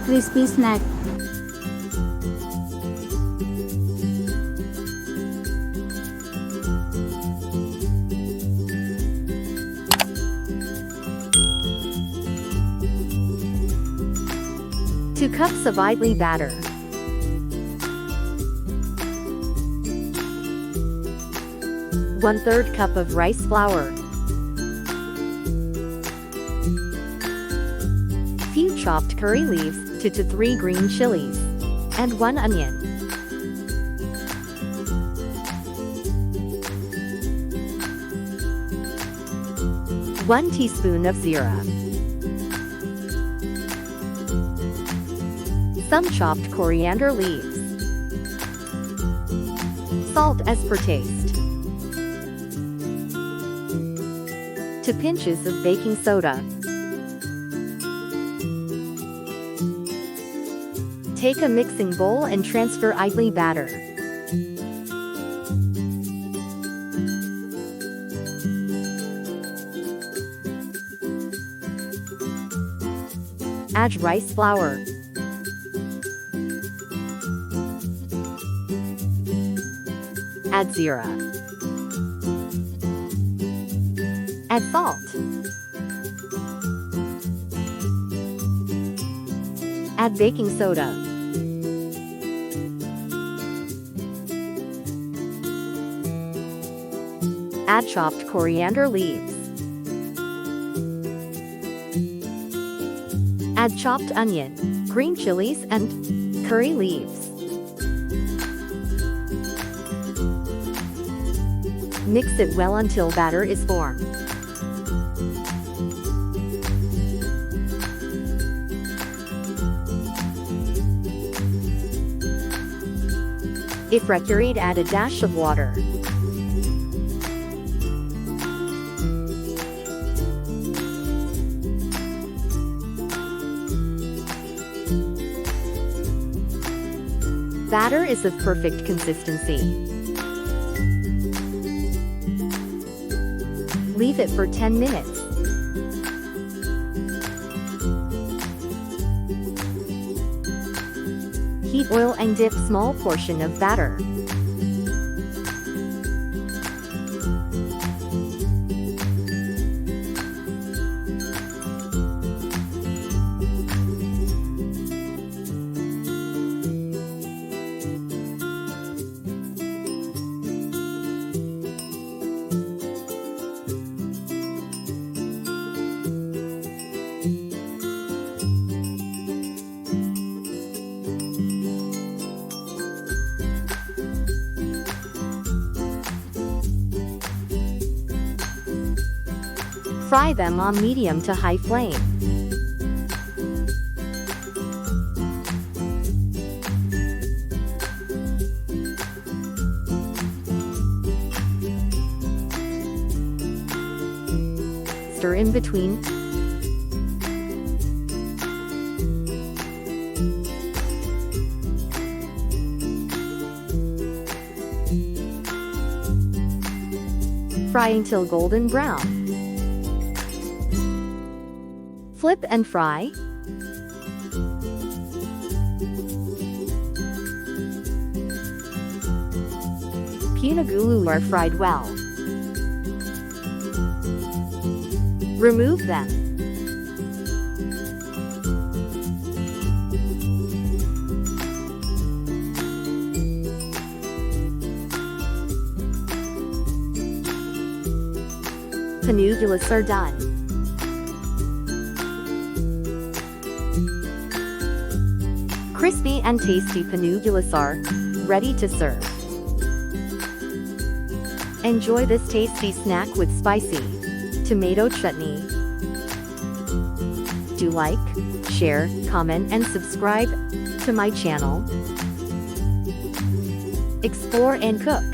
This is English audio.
crispy snack. Two cups of idli batter. 1/3 cup of rice flour. Few chopped curry leaves, 2 to 3 green chilies, and 1 onion. One teaspoon of zira. Some chopped coriander leaves. Salt as per taste. 2 pinches of baking soda. Take a mixing bowl and transfer idli batter. Add rice flour. Add zira. Add salt. Add baking soda. Add chopped coriander leaves. Add chopped onion, green chilies, and curry leaves. Mix it well until batter is formed. If required, add a dash of water. Batter is of perfect consistency. Leave it for 10 minutes. Heat oil and dip small portion of batter. Fry them on medium to high flame. Stir in between. Fry until golden brown. Flip and fry. Punugulu are fried well. Remove them. Punugulus are done. Crispy and tasty punugulus are ready to serve. Enjoy this tasty snack with spicy tomato chutney. Do like, share, comment, and subscribe to my channel. Explore and cook.